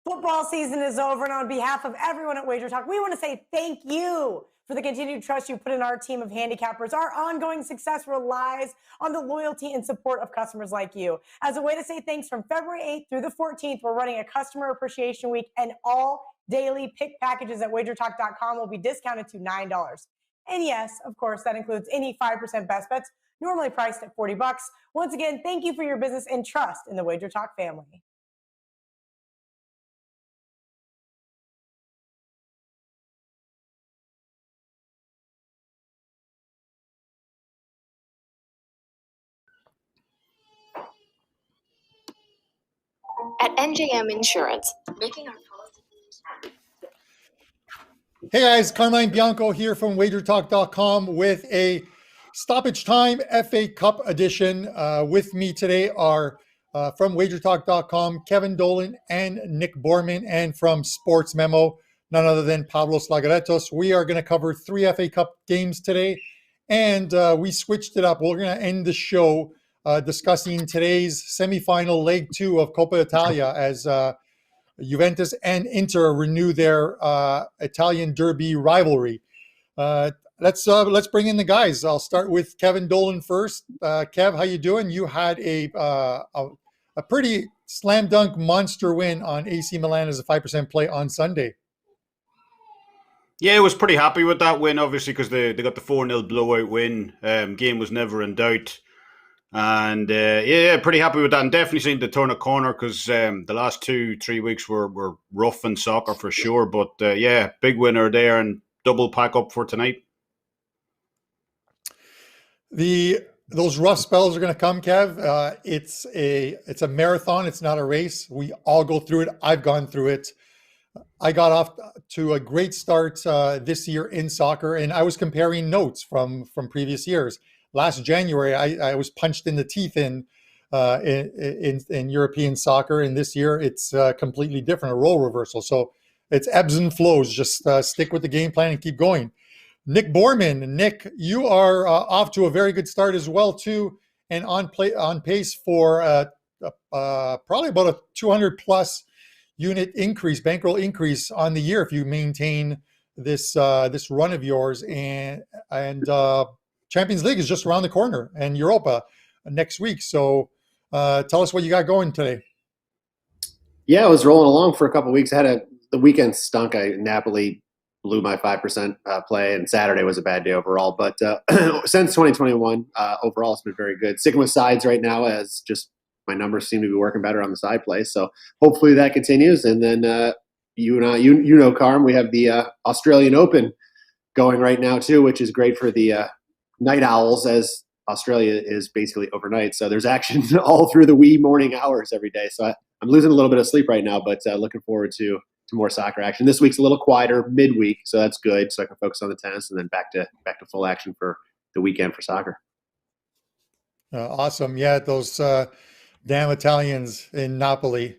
Football season is over, and on behalf of everyone at WagerTalk, we want to say thank you for the continued trust you put in our team of handicappers. Our ongoing success relies on the loyalty and support of customers like you. As a way to say thanks, from February 8th through the 14th, we're running a Customer Appreciation Week, and all daily pick packages at WagerTalk.com will be discounted to $9. And yes, of course, that includes any 5% best bets, normally priced at $40. Once again, thank you for your business and trust in the WagerTalk family. At NJM Insurance, making our policy. Hey guys, Carmine Bianco here from WagerTalk.com with a Stoppage Time FA Cup edition. With me today are from WagerTalk.com, Kevin Dolan and Nick Borrman, and from Sports Memo, none other than Pavlos Laguretos. We are going to cover 3 FA Cup games today, and we switched it up. We're going to end the show discussing today's semifinal leg 2 of Coppa Italia as Juventus and Inter renew their Italian derby rivalry. Let's bring in the guys. I'll start with Kevin Dolan first. Kev, how you doing? You had a pretty slam dunk monster win on AC Milan as a 5% play on Sunday. Yeah, I was pretty happy with that win, obviously, because they got the 4-0 blowout win. Game was never in doubt. And pretty happy with that, and definitely seemed to turn a corner because the last 2-3 weeks were rough in soccer for sure. But big winner there, and double pack up for tonight. Those rough spells are going to come, Kev. It's a marathon. It's not a race. We all go through it. I've gone through it. I got off to a great start this year in soccer, and I was comparing notes from previous years. Last January, I was punched in the teeth in European soccer, and this year it's completely different, a role reversal. So it's ebbs and flows. Just stick with the game plan and keep going. Nick Borrman, Nick, you are off to a very good start as well too, and on pace for probably about a 200 plus unit increase, bankroll increase on the year if you maintain this run of yours, and Champions League is just around the corner, and Europa next week. So tell us what you got going today. Yeah, I was rolling along for a couple of weeks. The weekend stunk. Napoli blew my 5% play, and Saturday was a bad day overall. But since 2021, overall, it's been very good. Sticking with sides right now, as just my numbers seem to be working better on the side play. So hopefully that continues. And then Carm, we have the Australian Open going right now too, which is great for the night owls, as Australia is basically overnight. So there's action all through the wee morning hours every day. So I'm losing a little bit of sleep right now, but looking forward to more soccer action. This week's a little quieter midweek, so that's good. So I can focus on the tennis and then back to full action for the weekend for soccer. Awesome. Yeah, those damn Italians in Napoli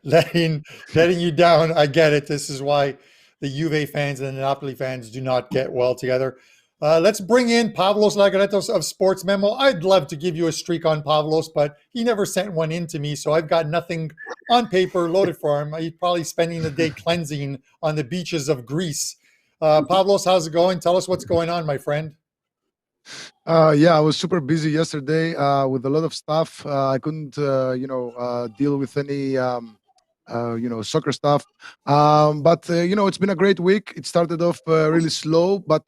letting you down. I get it. This is why the Juve fans and the Napoli fans do not get well together. Let's bring in Pavlos Laguretos of Sports Memo. I'd love to give you a streak on Pavlos, but he never sent one in to me, so I've got nothing on paper loaded for him. He's probably spending the day cleansing on the beaches of Greece. Pavlos, how's it going? Tell us what's going on, my friend. I was super busy yesterday with a lot of stuff. I couldn't, deal with any, soccer stuff. But it's been a great week. It started off really slow, but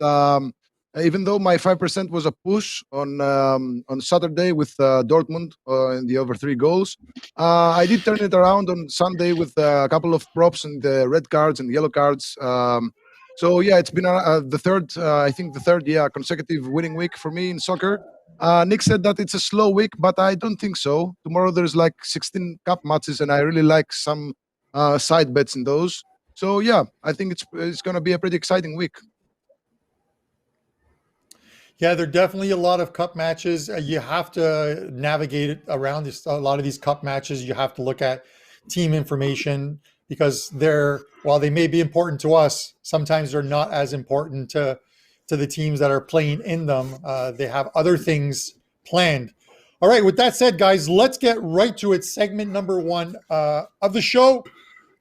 even though my 5% was a push on Saturday with Dortmund in the over 3 goals, I did turn it around on Sunday with a couple of props and the red cards and yellow cards. It's been the third consecutive winning week for me in soccer. Nick said that it's a slow week, but I don't think so. Tomorrow there's like 16 cup matches, and I really like some side bets in those. So I think it's going to be a pretty exciting week. Yeah, there are definitely a lot of cup matches. You have to navigate it around a lot of these cup matches. You have to look at team information because while they may be important to us, sometimes they're not as important to the teams that are playing in them. They have other things planned. All right, with that said, guys, let's get right to it. Segment number 1 of the show,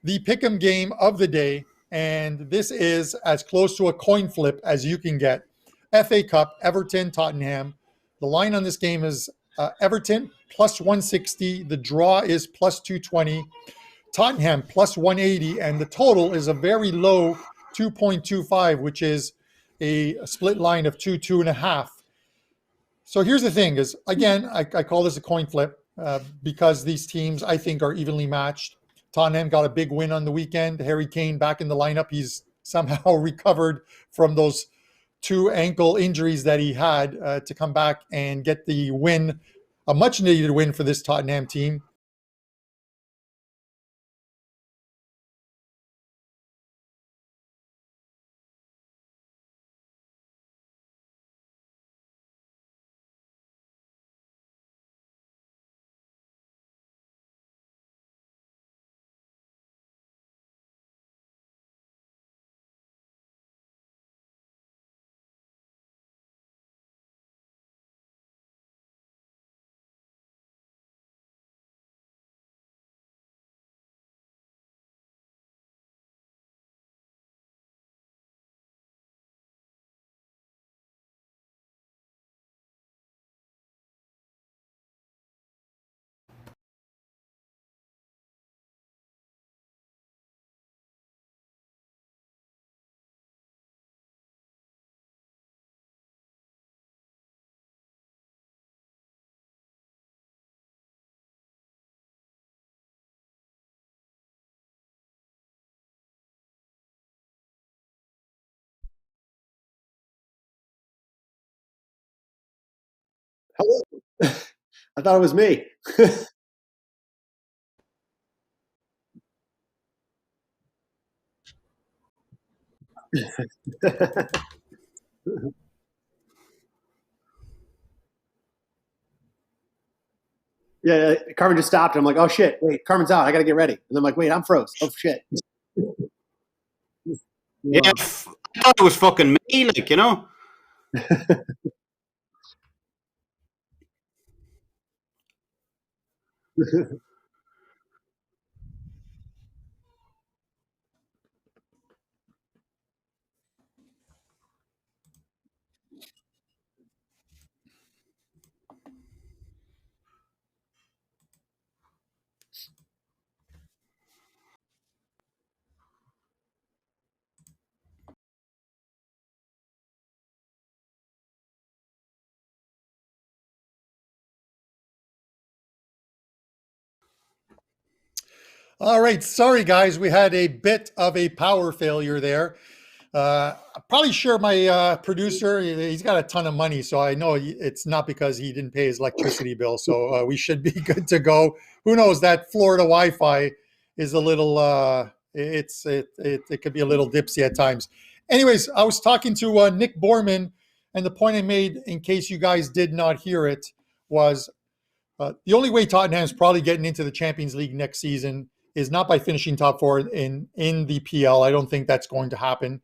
the pick'em game of the day. And this is as close to a coin flip as you can get. FA Cup, Everton, Tottenham. The line on this game is Everton plus 160. The draw is plus 220. Tottenham plus 180. And the total is a very low 2.25, which is a split line of 2.5. So here's the thing is, again, I call this a coin flip because these teams, I think, are evenly matched. Tottenham got a big win on the weekend. Harry Kane back in the lineup. He's somehow recovered from those 2 ankle injuries that he had to come back and get the win, a much needed win for this Tottenham team. Hello. I thought it was me. Yeah, Carmen just stopped. I'm like, oh shit, wait, Carmen's out. I got to get ready. And I'm like, wait, I'm froze. Oh shit. Yeah, I thought it was fucking me, like, you know. All right, sorry guys, we had a bit of a power failure there. I'm probably sure my producer, he's got a ton of money, so I know it's not because he didn't pay his electricity bill. So we should be good to go. Who knows? That Florida Wi-Fi is a little, it could be a little dipsy at times. Anyways, I was talking to Nick Borrman, and the point I made, in case you guys did not hear it, was the only way Tottenham's probably getting into the Champions League next season is not by finishing top 4 in the PL. I don't think that's going to happen.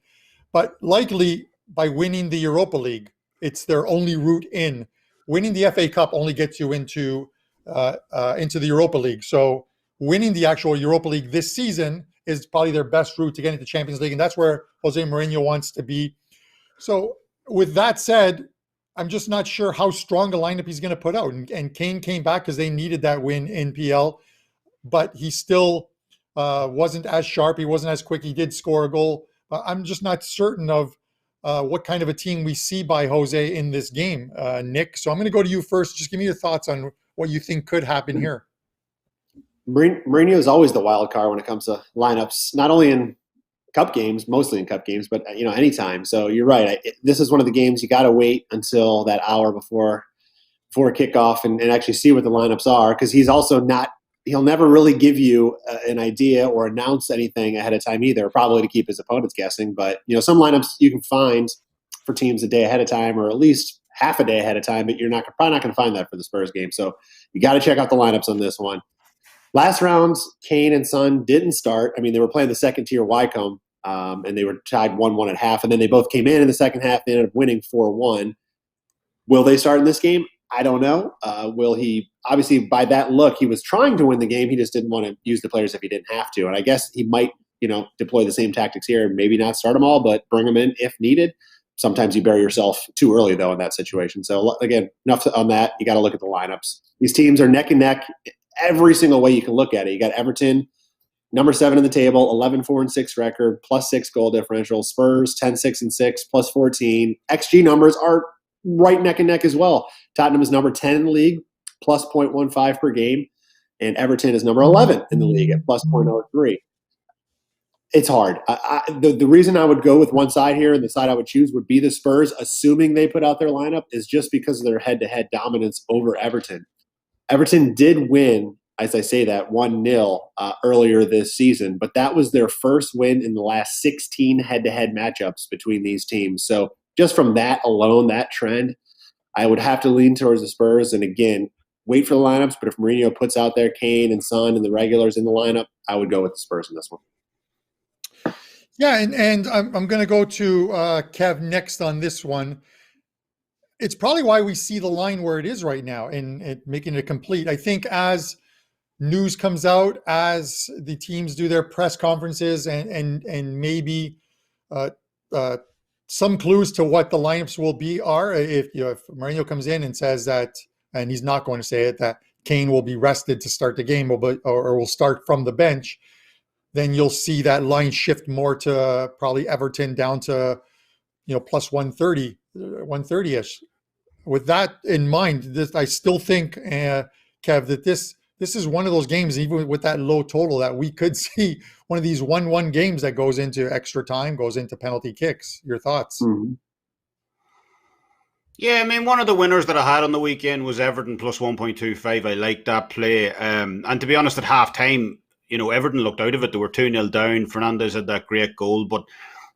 But likely by winning the Europa League. It's their only route in. Winning the FA Cup only gets you into the Europa League. So winning the actual Europa League this season is probably their best route to get into Champions League, and that's where Jose Mourinho wants to be. So with that said, I'm just not sure how strong a lineup he's going to put out. And Kane came back because they needed that win in PL, but he still wasn't as sharp. He wasn't as quick. He did score a goal. I'm just not certain of what kind of a team we see by Jose in this game, Nick. So I'm going to go to you first. Just give me your thoughts on what you think could happen here. Mourinho is always the wild card when it comes to lineups, not only in cup games, mostly in cup games, but anytime. So you're right. This is one of the games you got to wait until that hour before kickoff and actually see what the lineups are, because he's also not. He'll never really give you an idea or announce anything ahead of time either, probably to keep his opponents guessing. But some lineups you can find for teams a day ahead of time, or at least half a day ahead of time. But you're probably not going to find that for the Spurs game. So you got to check out the lineups on this one. Last rounds, Kane and Son didn't start. I mean, they were playing the second tier Wycombe, and they were tied 1-1 at half. And then they both came in the second half. They ended up winning 4-1. Will they start in this game? I don't know. Will he? Obviously, by that look, he was trying to win the game. He just didn't want to use the players if he didn't have to. And I guess he might, deploy the same tactics here and maybe not start them all, but bring them in if needed. Sometimes you bury yourself too early, though, in that situation. So, again, enough on that. You got to look at the lineups. These teams are neck and neck every single way you can look at it. You got Everton, number 7 in the table, 11-4-6 record, +6 goal differential. Spurs, 10-6-6, +14. XG numbers are right neck and neck as well. Tottenham is number 10 in the league, +0.15 per game. And Everton is number 11 in the league at +0.03. It's hard. The reason I would go with one side here and the side I would choose would be the Spurs, assuming they put out their lineup, is just because of their head-to-head dominance over Everton. Everton did win, as I say that, 1-0 earlier this season, but that was their first win in the last 16 head-to-head matchups between these teams. So just from that alone, that trend, I would have to lean towards the Spurs. And again, wait for the lineups, but if Mourinho puts out there Kane and Son and the regulars in the lineup, I would go with the Spurs in this one. Yeah, and I'm going to go to Kev next on this one. It's probably why we see the line where it is right now and making it complete. I think as news comes out, as the teams do their press conferences and maybe some clues to what the lineups will be are, if Mourinho comes in and says that, and he's not going to say it, that Kane will be rested to start the game or will start from the bench, then you'll see that line shift more to probably Everton down to, plus 130, 130-ish. With that in mind, I still think, Kev, that this is one of those games, even with that low total, that we could see one of these 1-1 games that goes into extra time, goes into penalty kicks. Your thoughts? Mm-hmm. Yeah, I mean, one of the winners that I had on the weekend was Everton plus 1.25. I liked that play. And to be honest, at half-time, Everton looked out of it. They were 2-0 down. Fernandes had that great goal. But,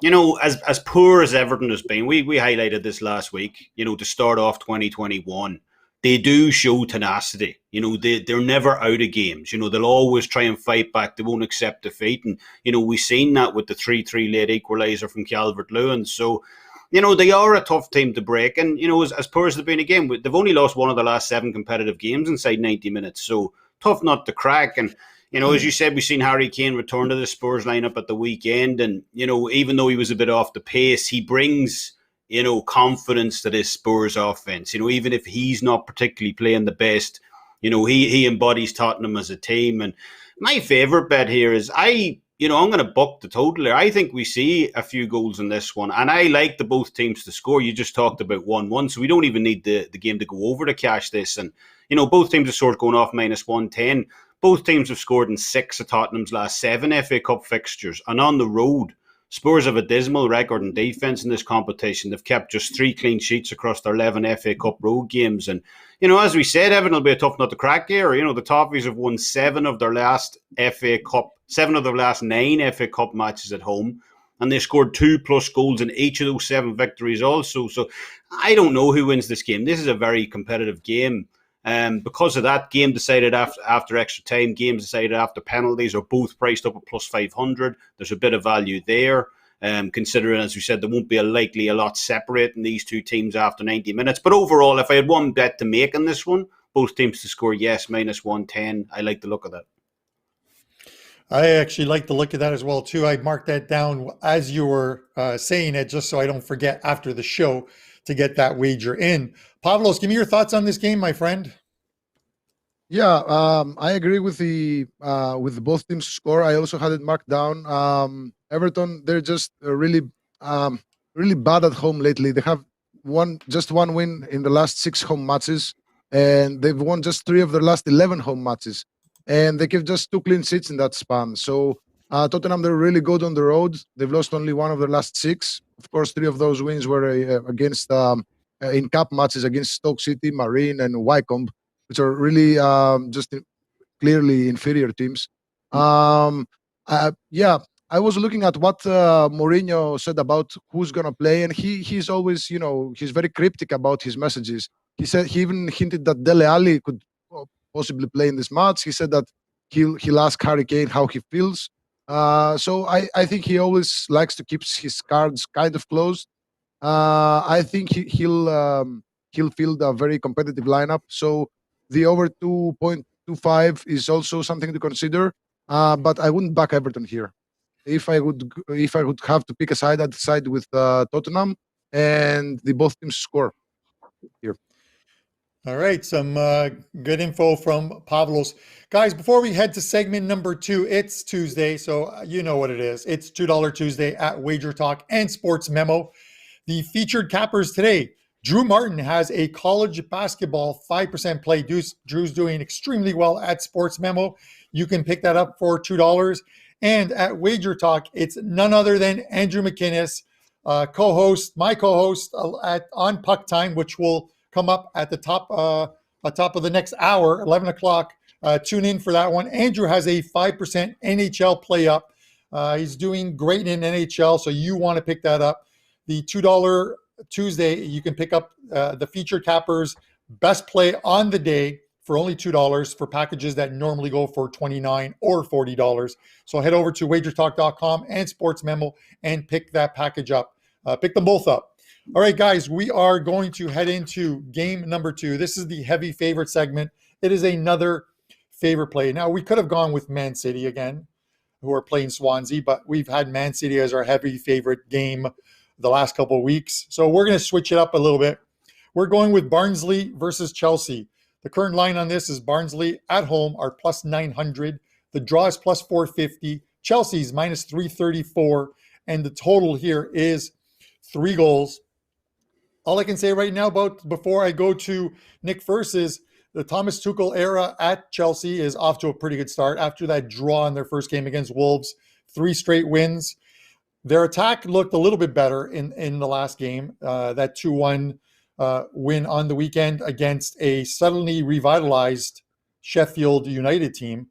as poor as Everton has been, we highlighted this last week, to start off 2021, they do show tenacity. They're never out of games. They'll always try and fight back. They won't accept defeat. And, we've seen that with the 3-3 late equaliser from Calvert-Lewin. So, they are a tough team to break. And, as poor as they've been again, they've only lost one of the last 7 competitive games inside 90 minutes. So, tough nut to crack. And, as you said, we've seen Harry Kane return to the Spurs lineup at the weekend. And, even though he was a bit off the pace, he brings, confidence to this Spurs offense. Even if he's not particularly playing the best, he embodies Tottenham as a team. And my favourite bet here is I'm going to buck the total here. I think we see a few goals in this one. And I like the both teams to score. You just talked about 1-1. So we don't even need the game to go over to cash this. And, both teams have scored going off minus 110. Both teams have scored in 6 of Tottenham's last 7 FA Cup fixtures. And on the road, Spurs have a dismal record in defence in this competition. They've kept just 3 clean sheets across their 11 FA Cup road games. And, as we said, Everton will be a tough nut to crack here. The Toffees have won 7 of their last 7 of their last 9 FA Cup matches at home. And they scored 2+ goals in each of those 7 victories also. So I don't know who wins this game. This is a very competitive game. Because of that, game decided after extra time, games decided after penalties are both priced up at plus 500. There's a bit of value there, considering, as we said, there won't be a lot separating these two teams after 90 minutes. But overall, if I had one bet to make in this one, both teams to score, yes, minus 110. I like the look of that. I actually like the look of that as well, too. I marked that down as you were saying it, just so I don't forget after the show to get that wager in. Pavlos, give me your thoughts on this game, my friend. Yeah, I agree with the both teams score. I also had it marked down. Everton, they're just really bad at home lately. They have just one win in the last 6 home matches, and they've won just 3 of their last 11 home matches, and they give just 2 clean sheets in that span. So Tottenham, they're really good on the road. They've lost only 1 of their last 6. Of course, 3 of those wins were against in cup matches against Stoke City, Marine, and Wycombe, which are really just clearly inferior teams. I was looking at what Mourinho said about who's going to play, and he's always, he's very cryptic about his messages. He even hinted that Dele Alli could possibly play in this match. He said that he'll ask Harry Kane how he feels. So I think he always likes to keep his cards kind of closed. I think he'll field a very competitive lineup. So the over 2.25 is also something to consider. But I wouldn't back Everton here. If I would have to pick a side, I'd side with Tottenham, and the both teams score here. All right, some good info from Pavlos. Guys, before we head to segment number 2, it's Tuesday, so you know what it is. It's $2 Tuesday at WagerTalk and Sports Memo. The featured cappers today, Drew Martin has a college basketball 5% play. Drew's doing extremely well at Sports Memo. You can pick that up for $2. And at WagerTalk, it's none other than Andrew McInnes, my co-host on Puck Time, which will come up at the top of the next hour, 11 o'clock. Tune in for that one. Andrew has a 5% NHL play up. He's doing great in NHL, so you want to pick that up. The $2 Tuesday, you can pick up the featured cappers best play on the day for only $2 for packages that normally go for $29 or $40. So head over to wagertalk.com and Sports Memo and pick that package up. Pick them both up. All right, guys, we are going to head into game number 2. This is the heavy favorite segment. It is another favorite play. Now, we could have gone with Man City again, who are playing Swansea, but we've had Man City as our heavy favorite game the last couple of weeks. So we're going to switch it up a little bit. We're going with Barnsley versus Chelsea. The current line on this is Barnsley at home are plus 900. The draw is plus 450. Chelsea's minus 334. And the total here is 3 goals. All I can say right now before I go to Nick first is the Thomas Tuchel era at Chelsea is off to a pretty good start. After that draw in their first game against Wolves, 3 straight wins. Their attack looked a little bit better in the last game, that 2-1 win on the weekend against a suddenly revitalized Sheffield United team.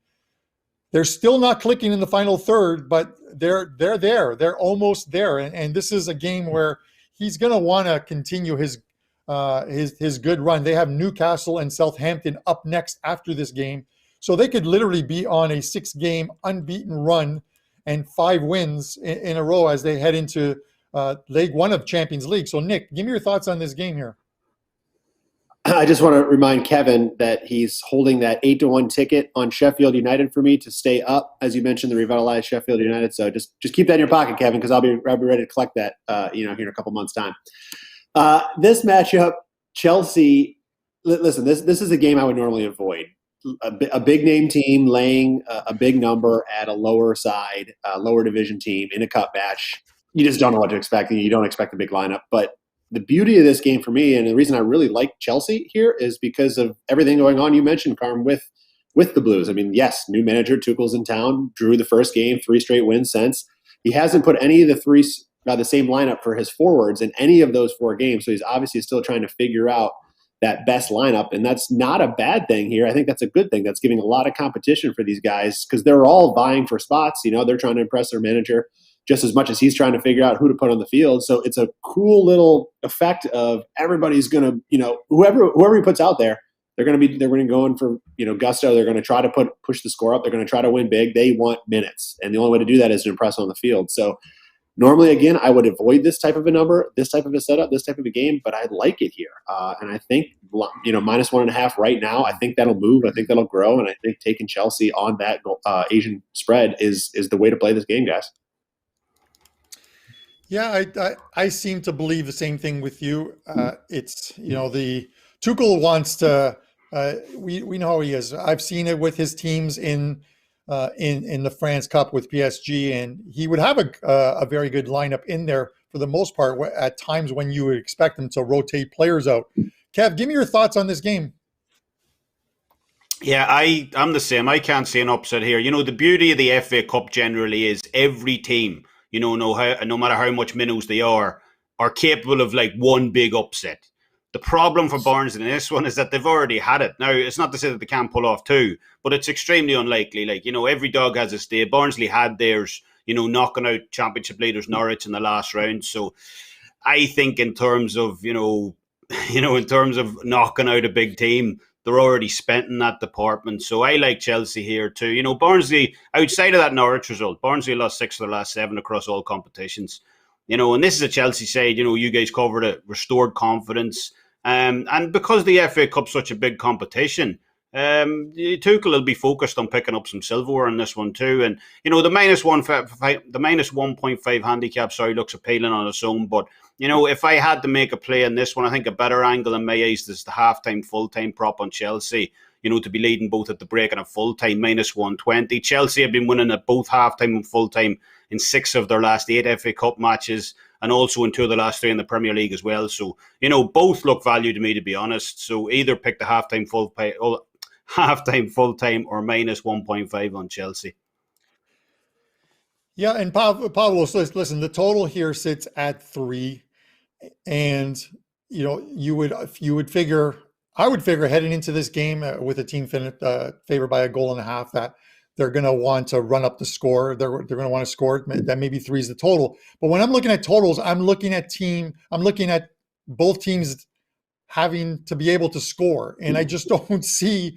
They're still not clicking in the final third, but they're there. They're almost there. And this is a game where he's going to want to continue his good run. They have Newcastle and Southampton up next after this game. So they could literally be on a 6-game unbeaten run and 5 wins in a row as they head into Leg 1 of Champions League. So, Nick, give me your thoughts on this game here. I just want to remind Kevin that he's holding that 8-1 ticket on Sheffield United for me to stay up, as you mentioned, the revitalized Sheffield United. So just keep that in your pocket, Kevin, because I'll be ready to collect that, here in a couple months' time. This matchup, Chelsea. Listen, this is a game I would normally avoid. A big name team laying a big number at a lower side, lower division team in a cup match. You just don't know what to expect, and you don't expect a big lineup, but the beauty of this game for me, and the reason I really like Chelsea here, is because of everything going on. You mentioned, Carm, with the Blues. I mean, yes, new manager Tuchel's in town. Drew the first game, 3 straight wins since. He hasn't put any of the same lineup for his forwards in any of those 4 games. So he's obviously still trying to figure out that best lineup, and that's not a bad thing here. I think that's a good thing. That's giving a lot of competition for these guys because they're all vying for spots. They're trying to impress their manager just as much as he's trying to figure out who to put on the field. So it's a cool little effect of everybody's going to, whoever he puts out there, they're going to go in for, gusto. They're going to try to push the score up. They're going to try to win big. They want minutes. And the only way to do that is to impress on the field. So normally, again, I would avoid this type of a number, this type of a setup, this type of a game, but I like it here. And I think, minus 1.5 right now, I think that'll move. I think that'll grow. And I think taking Chelsea on that Asian spread is the way to play this game, guys. Yeah, I seem to believe the same thing with you. It's, the Tuchel wants to, we know how he is. I've seen it with his teams in the France Cup with PSG, and he would have a very good lineup in there for the most part at times when you would expect him to rotate players out. Kev, give me your thoughts on this game. Yeah, I'm the same. I can't see an upset here. The beauty of the FA Cup generally is every team, no matter how much minnows they are capable of like one big upset. The problem for Barnes in this one is that they've already had it. Now, it's not to say that they can't pull off 2, but it's extremely unlikely. Every dog has its day. Barnsley had theirs, knocking out championship leaders Norwich in the last round. So I think in terms of, in terms of knocking out a big team, they're already spent in that department. So I like Chelsea here too. Barnsley, outside of that Norwich result, Barnsley lost 6 of their last 7 across all competitions. And this is a Chelsea side, you guys covered it, restored confidence. And because the FA Cup's such a big competition, Tuchel will be focused on picking up some silverware in this one too. And the minus 1.5 handicap, looks appealing on its own. But if I had to make a play in this one, I think a better angle in my eyes is the halftime, full-time prop on Chelsea. To be leading both at the break and at full-time, minus 120. Chelsea have been winning at both halftime and full-time in 6 of their last 8 FA Cup matches, and also in 2 of the last 3 in the Premier League as well. So, both look value to me, to be honest. So either pick the halftime, full-time, or minus 1.5 on Chelsea. Yeah, and Pavlos, listen, the total here sits at 3, and you would figure. I would figure heading into this game with a team favored by a goal and a half that they're going to want to run up the score. They're going to want to score. That maybe 3 is the total. But when I'm looking at totals, I'm looking at both teams having to be able to score, and I just don't see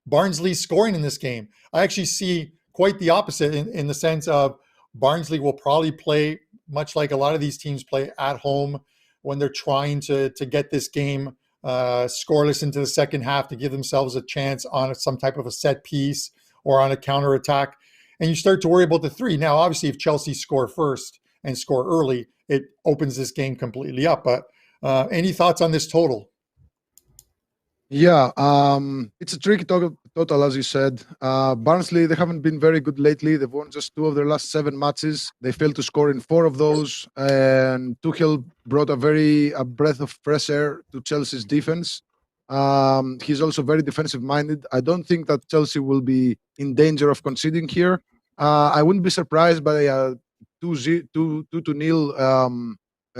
Barnsley scoring in this game. I actually see quite the opposite in the sense of Barnsley will probably play much like a lot of these teams play at home when they're trying to get this game scoreless into the second half to give themselves a chance on some type of a set piece or on a counter attack. And you start to worry about the 3. Now, obviously, if Chelsea score first and score early, it opens this game completely up. But any thoughts on this total? Yeah, it's a tricky total, as you said. Barnsley, they haven't been very good lately. They've won just 2 of their last 7 matches. They failed to score in 4 of those. And Tuchel brought a breath of fresh air to Chelsea's defense. He's also very defensive-minded. I don't think that Chelsea will be in danger of conceding here. I wouldn't be surprised by a 2-0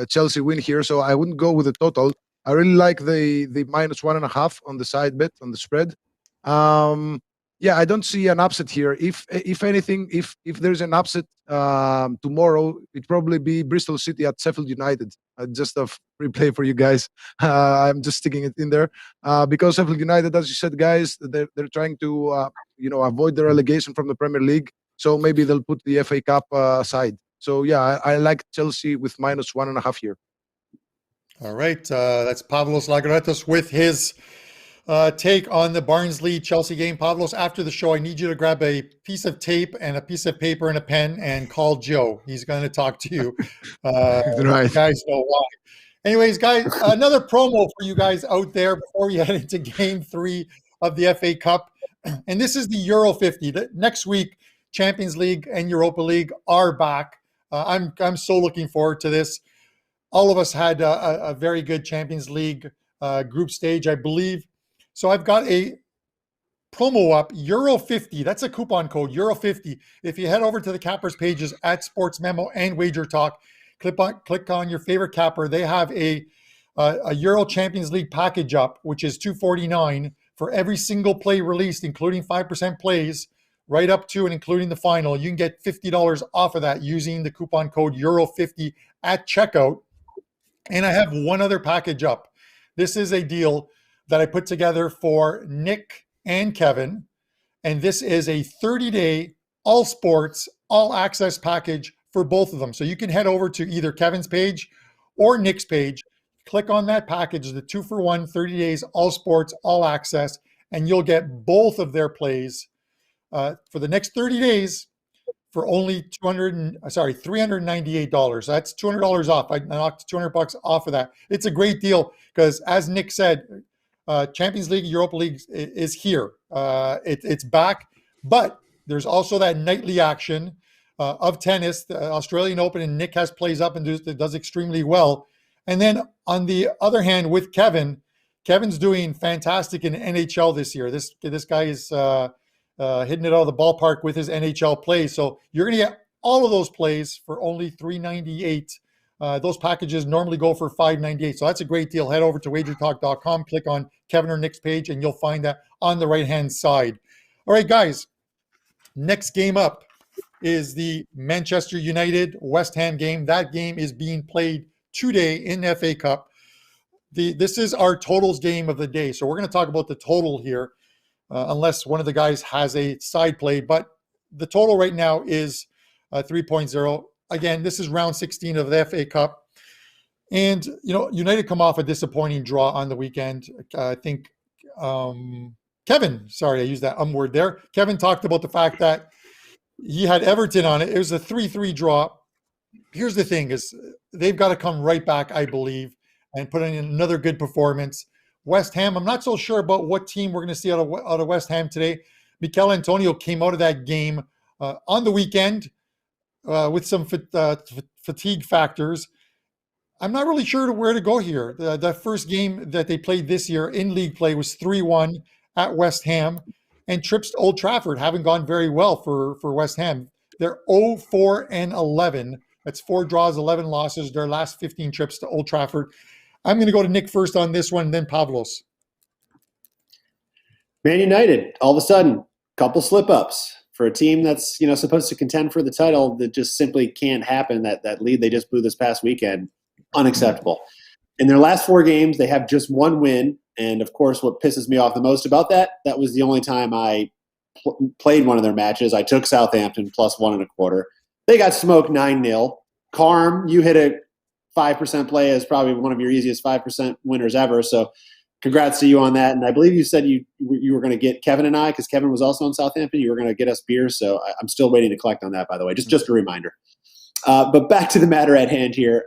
Chelsea win here, so I wouldn't go with the total. I really like the minus 1.5 on the side bet on the spread. Yeah, I don't see an upset here. If anything, if there's an upset tomorrow, it'd probably be Bristol City at Sheffield United. Just a free play for you guys. I'm just sticking it in there because Sheffield United, as you said, guys, they're trying to avoid the relegation from the Premier League. So maybe they'll put the FA Cup aside. So yeah, I like Chelsea with minus 1.5 here. All right, that's Pavlos Laguretos with his take on the Barnsley-Chelsea game. Pavlos, after the show, I need you to grab a piece of tape and a piece of paper and a pen and call Joe. He's going to talk to you. Right. You guys know why. Anyways, guys, another promo for you guys out there before we head into Game 3 of the FA Cup. And this is the Euro 50. Next week, Champions League and Europa League are back. I'm so looking forward to this. All of us had a very good Champions League group stage, I believe. So I've got a promo up, Euro 50. That's a coupon code, Euro 50. If you head over to the cappers pages at Sports Memo and WagerTalk, click on your favorite capper. They have a Euro Champions League package up, which is $249 for every single play released, including 5% plays, right up to and including the final. You can get $50 off of that using the coupon code Euro 50 at checkout. And I have one other package up. This is a deal that I put together for Nick and Kevin. And this is a 30-day all sports, all access package for both of them. So you can head over to either Kevin's page or Nick's page, click on that package, the 2-for-1, 30 days, all sports, all access, and you'll get both of their plays for the next 30 days for only $398. That's $200 off. I knocked $200 off of that. It's a great deal because, as Nick said, Champions League, Europa League is here. It's back, but there's also that nightly action of tennis, the Australian Open, and Nick has plays up and does extremely well. And then on the other hand, with Kevin's doing fantastic in NHL this year. This guy is hitting it out of the ballpark with his NHL plays. So you're going to get all of those plays for only $398. Those packages normally go for $598. So that's a great deal. Head over to WagerTalk.com, click on Kevin or Nick's page, and you'll find that on the right-hand side. All right, guys, next game up is the Manchester United-West Ham game. That game is being played today in the FA Cup. This is our totals game of the day. So we're going to talk about the total here. Unless one of the guys has a side play. But the total right now is 3.0. Again, this is round 16 of the FA Cup. And, United come off a disappointing draw on the weekend. I think Kevin, sorry, I used that word there. Kevin talked about the fact that he had Everton on it. It was a 3-3 draw. Here's the thing is they've got to come right back, I believe, and put in another good performance. West Ham, I'm not so sure about what team we're going to see out of West Ham today. Mikel Antonio came out of that game on the weekend with some fatigue factors. I'm not really sure where to go here. The first game that they played this year in league play was 3-1 at West Ham, and trips to Old Trafford haven't gone very well for West Ham. They're 0-4-11. That's 4 draws, 11 losses, their last 15 trips to Old Trafford. I'm going to go to Nick first on this one, then Pavlos. Man United, all of a sudden, couple slip-ups for a team that's supposed to contend for the title that just simply can't happen. That lead they just blew this past weekend, unacceptable. In their last 4 games, they have just 1 win. And, of course, what pisses me off the most about that was the only time I played one of their matches. I took Southampton plus 1.25. They got smoked 9-0. Carm, you hit a 5% play as probably one of your easiest 5% winners ever. So congrats to you on that. And I believe you said you were going to get Kevin and I, because Kevin was also in Southampton. You were going to get us beers. So I'm still waiting to collect on that, by the way. Just a reminder. But back to the matter at hand here.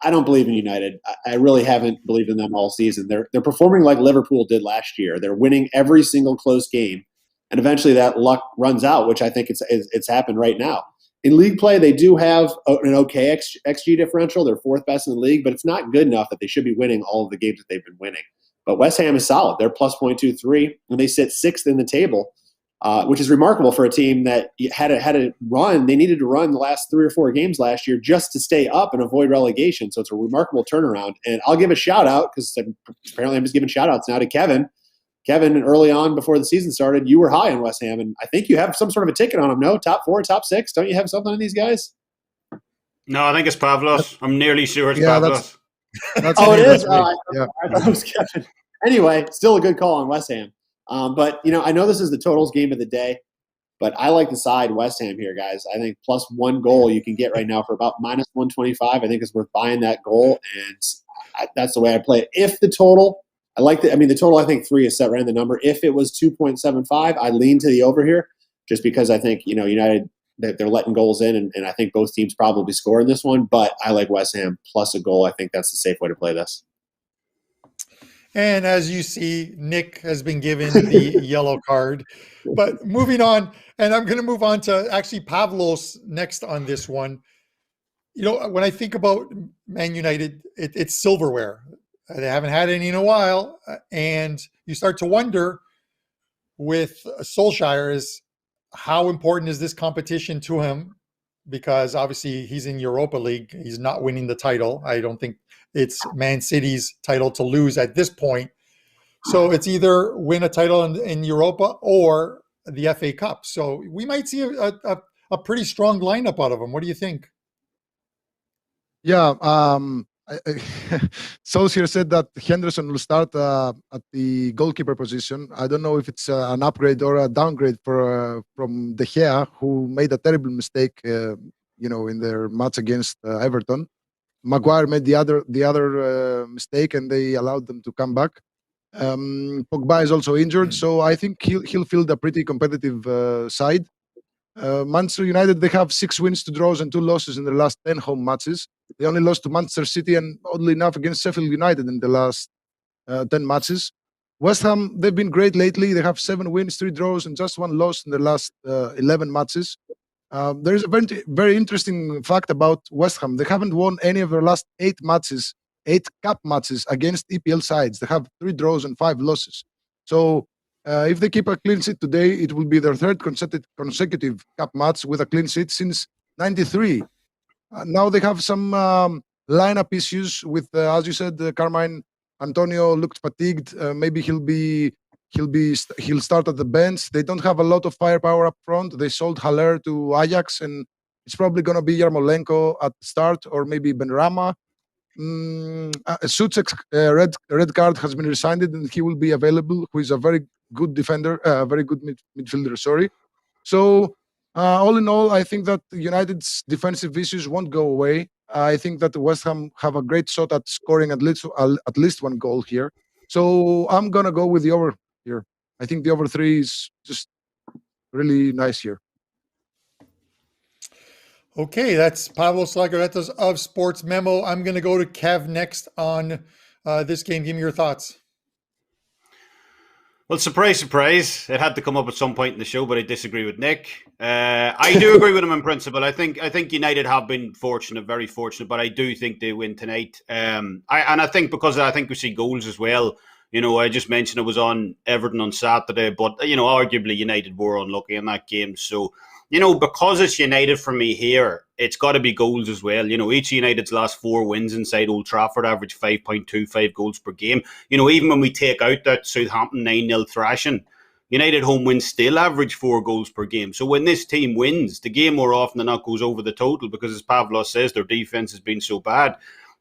I don't believe in United. I really haven't believed in them all season. They're performing like Liverpool did last year. They're winning every single close game, and eventually that luck runs out, which I think it's happened right now. In league play, they do have an okay XG differential. They're 4th best in the league, but it's not good enough that they should be winning all of the games that they've been winning. But West Ham is solid. They're plus 0.23, and they sit 6th in the table, which is remarkable for a team that had a run. They needed to run the last 3 or 4 games last year just to stay up and avoid relegation. So it's a remarkable turnaround. And I'll give a shout out, because apparently I'm just giving shout outs now to Kevin. Kevin, early on before the season started, you were high on West Ham, and I think you have some sort of a ticket on them. No, top 4, top 6. Don't you have something on these guys? No, I think it's Pavlos. I'm nearly sure it's Pavlos. That's it is. Yeah. I thought it was Kevin. Anyway, still a good call on West Ham. But I know this is the totals game of the day, but I like the side West Ham here, guys. I think plus 1 goal you can get right now for about minus 125. I think it's worth buying that goal, and that's the way I play it. If the total, the total I think 3 is set right in the number. If it was 2.75, I lean to the over here, just because I think United, they're letting goals in, and I think both teams probably score in this one. But I like West Ham plus a goal. I think that's the safe way to play this. And as you see, Nick has been given the yellow card. But moving on, and I'm going to move on to actually Pavlos next on this one. When I think about Man United, it's silverware. They haven't had any in a while. And you start to wonder with Solskjaer is how important is this competition to him? Because obviously he's in Europa League. He's not winning the title. I don't think it's Man City's title to lose at this point. So it's either win a title in Europa or the FA Cup. So we might see a pretty strong lineup out of them. What do you think? Yeah. Solskjaer said that Henderson will start at the goalkeeper position. I don't know if it's an upgrade or a downgrade from De Gea, who made a terrible mistake, in their match against Everton. Maguire made the other mistake, and they allowed them to come back. Pogba is also injured, so I think he'll field a pretty competitive side. Manchester United, they have 6 wins, 2 draws, and 2 losses in the last 10 home matches. They only lost to Manchester City and, oddly enough, against Sheffield United in the last 10 matches. West Ham, they've been great lately. They have 7 wins, 3 draws, and just 1 loss in the last 11 matches. There is a very, very interesting fact about West Ham. They haven't won any of their last 8 cup matches against EPL sides. They have 3 draws and 5 losses. So if they keep a clean sheet today, it will be their 3rd consecutive cup match with a clean sheet since '93. Now they have some lineup issues with, as you said, Carmine Antonio looked fatigued. Maybe he'll start at the bench. They don't have a lot of firepower up front. They sold Haller to Ajax, and it's probably going to be Yarmolenko at the start, or maybe Benrahma. Suchek's red card has been rescinded, and he will be available, who is a very good defender, very good midfielder, sorry. So all in all, I think that United's defensive issues won't go away. I think that West Ham have a great shot at scoring at least one goal here. So I'm gonna go with the over here. I think the over 3 is just really nice here. Okay, that's Pavlos Laguretos of Sports Memo. I'm going to go to Kev next on this game. Give me your thoughts. Well, surprise, surprise. It had to come up at some point in the show, but I disagree with Nick. I do agree with him in principle. I think United have been fortunate, very fortunate, but I do think they win tonight. I think because I think we see goals as well. I just mentioned I was on Everton on Saturday, but, arguably United were unlucky in that game. So, because it's United for me here, it's got to be goals as well. Each of United's last 4 wins inside Old Trafford average 5.25 goals per game. Even when we take out that Southampton 9-0 thrashing, United home wins still average 4 goals per game. So when this team wins, the game more often than not goes over the total because, as Pavlos says, their defence has been so bad.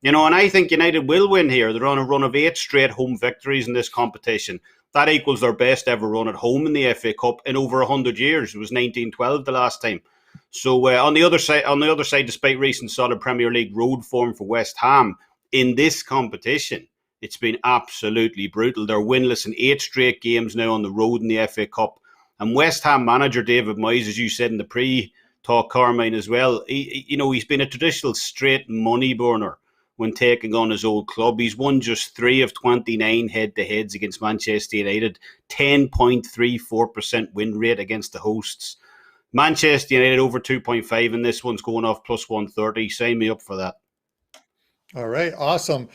And I think United will win here. They're on a run of 8 straight home victories in this competition. That equals their best ever run at home in the FA Cup in over 100 years. It was 1912 the last time. So on the other side, despite recent solid Premier League road form for West Ham in this competition, it's been absolutely brutal. They're winless in 8 straight games now on the road in the FA Cup. And West Ham manager David Moyes, as you said in the pre-talk, Carmine, as well, he's been a traditional straight money burner when taking on his old club. He's won just 3 of 29 head-to-heads against Manchester United, 10.34% win rate against the hosts. Manchester United over 2.5, and this one's going off plus 130. Sign me up for that. All right, awesome.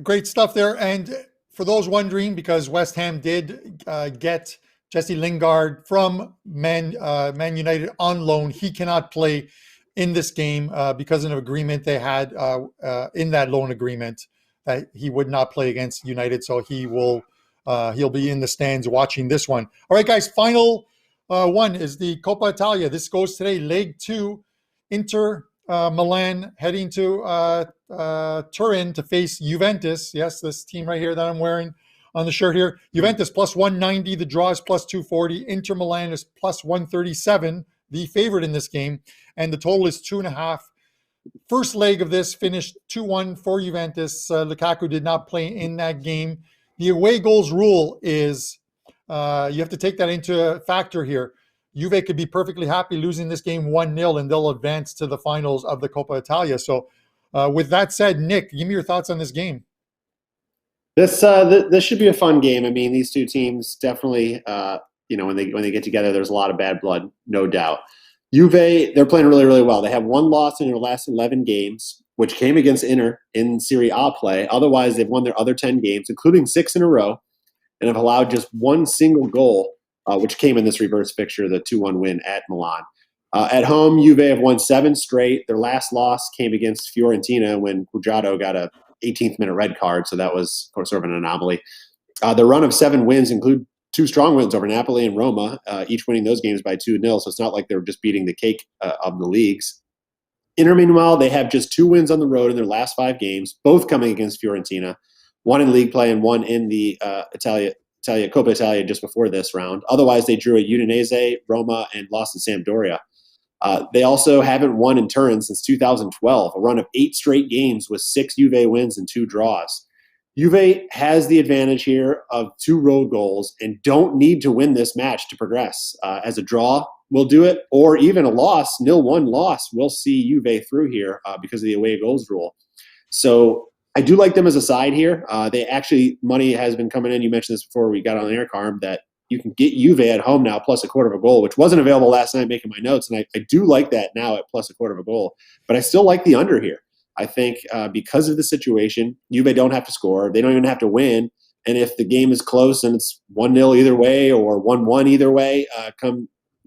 Great stuff there. And for those wondering, because West Ham did get Jesse Lingard from Man United on loan, he cannot play in this game because of an agreement they had in that loan agreement that he would not play against United. So he'll be in the stands watching this one. All right, guys, final one is the Coppa Italia. This goes today, leg 2. Inter Milan heading to Turin to face Juventus. Yes, this team right here that I'm wearing on the shirt here. Juventus plus 190. The draw is plus 240. Inter Milan is plus 137. The favorite in this game, and the total is 2.5. First leg of this finished 2-1 for Juventus. Lukaku did not play in that game. The away goals rule is you have to take that into factor here. Juve could be perfectly happy losing this game 1-0, and they'll advance to the finals of the Coppa Italia. So with that said, Nick, give me your thoughts on this game. This should be a fun game. I mean, these two teams definitely when they get together, there's a lot of bad blood, no doubt. Juve, they're playing really, really well. They have 1 loss in their last 11 games, which came against Inter in Serie A play. Otherwise, they've won their other 10 games, including 6 in a row, and have allowed just 1 single goal, which came in this reverse fixture, the 2-1 win at Milan. At home, Juve have won 7 straight. Their last loss came against Fiorentina when Cuadrado got a 18th minute red card, so that was sort of an anomaly. The run of 7 wins include 2 strong wins over Napoli and Roma, each winning those games by 2-0. So it's not like they're just beating the cake of the leagues. Inter, meanwhile, they have just 2 wins on the road in their last 5 games, both coming against Fiorentina, 1 in league play and 1 in the Coppa Italia just before this round. Otherwise, they drew at Udinese, Roma, and lost to Sampdoria. They also haven't won in Turin since 2012, a run of 8 straight games with 6 Juve wins and 2 draws. Juve has the advantage here of 2 road goals and don't need to win this match to progress. As a draw will do it, or even a loss, 0-1 loss, we'll see Juve through here because of the away goals rule. So I do like them as a side here. They actually, money has been coming in. You mentioned this before we got on air, Carm, that you can get Juve at home now plus a quarter of a goal, which wasn't available last night making my notes. And I do like that now at plus a quarter of a goal. But I still like the under here. I think because of the situation, Juve don't have to score. They don't even have to win. And if the game is close and it's 1-0 either way or 1-1 either way,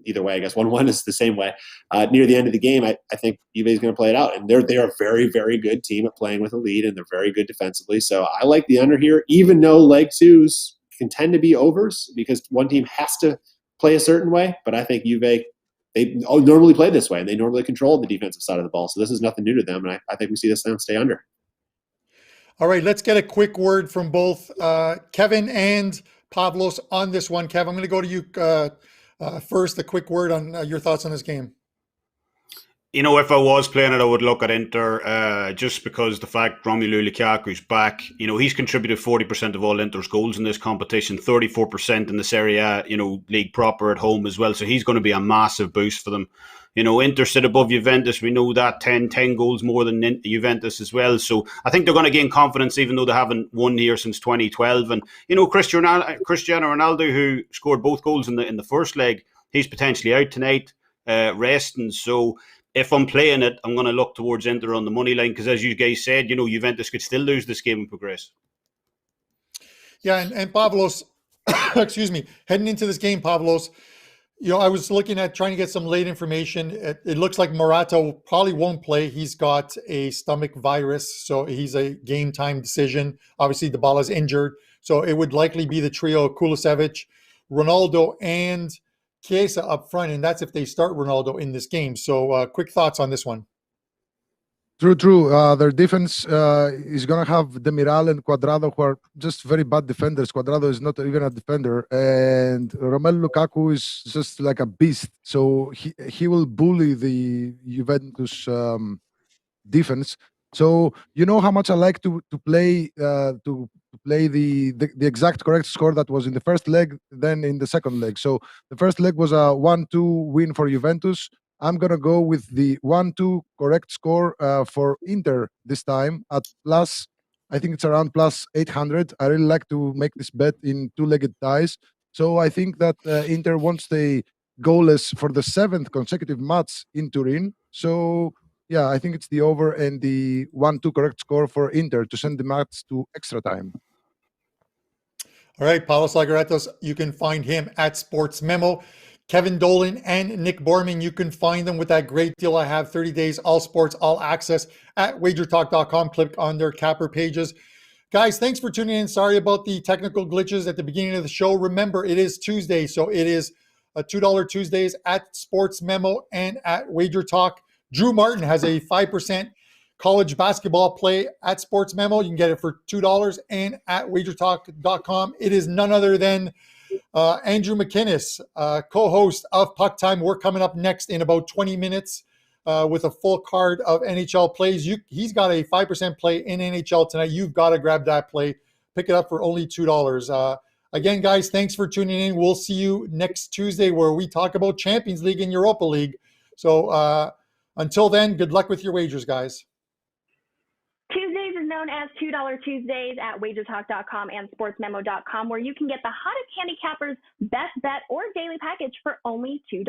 either way, I guess 1-1 is the same way. Near the end of the game, I think Juve is going to play it out. And they are a very, very good team at playing with a lead, and they're very good defensively. So I like the under here, even though leg 2s can tend to be overs because one team has to play a certain way. But I think Juve, they normally play this way, and they normally control the defensive side of the ball. So this is nothing new to them, and I think we see this then stay under. All right, let's get a quick word from both Kevin and Pavlos on this one. Kev, I'm going to go to you first, a quick word on your thoughts on this game. You know, if I was playing it, I would look at Inter just because the fact Romelu Lukaku's back. You know, he's contributed 40% of all Inter's goals in this competition, 34% in the Serie A, league proper at home as well. So he's going to be a massive boost for them. You know, Inter sit above Juventus. We know that 10 goals more than Juventus as well. So I think they're going to gain confidence, even though they haven't won here since 2012. And, Cristiano Ronaldo, who scored both goals in the first leg, he's potentially out tonight, resting. So if I'm playing it, I'm going to look towards Inter on the money line because, as you guys said, Juventus could still lose this game and progress. Yeah, and Pavlos, excuse me, heading into this game, Pavlos, I was looking at trying to get some late information. It looks like Morata probably won't play. He's got a stomach virus, so he's a game time decision. Obviously, Dybala's injured, so it would likely be the trio of Kulusevich, Ronaldo, and Chiesa up front, and that's if they start Ronaldo in this game. So quick thoughts on this one. True. Their defense is going to have Demiral and Cuadrado, who are just very bad defenders. Cuadrado is not even a defender. And Romelu Lukaku is just like a beast. So he will bully the Juventus defense. So you know how much I like to play the exact correct score that was in the first leg, then in the second leg. So the first leg was a 1-2 win for Juventus. I'm gonna go with the 1-2 correct score for Inter this time at plus. I think it's around plus 800. I really like to make this bet in two-legged ties. So I think that Inter won't stay goalless for the 7th consecutive match in Turin. So yeah, I think it's the over and the 1-2 correct score for Inter to send the match to extra time. All right, Pavlos Laguretos, you can find him at Sports Memo. Kevin Dolan and Nick Borrman, you can find them with that great deal I have, 30 days, all sports, all access at WagerTalk.com. Click on their capper pages. Guys, thanks for tuning in. Sorry about the technical glitches at the beginning of the show. Remember, it is Tuesday, so it is a $2 Tuesdays at Sports Memo and at WagerTalk. Drew Martin has a 5% college basketball play at Sports Memo. You can get it for $2 and at WagerTalk.com. It is none other than Andrew McInnes, co-host of Puck Time. We're coming up next in about 20 minutes with a full card of NHL plays. He's got a 5% play in NHL tonight. You've got to grab that play. Pick it up for only $2. Again, guys, thanks for tuning in. We'll see you next Tuesday where we talk about Champions League and Europa League. So until then, good luck with your wagers, guys. Tuesdays is known as $2 Tuesdays at WagerTalk.com and SportsMemo.com, where you can get the hottest handicappers, best bet, or daily package for only $2.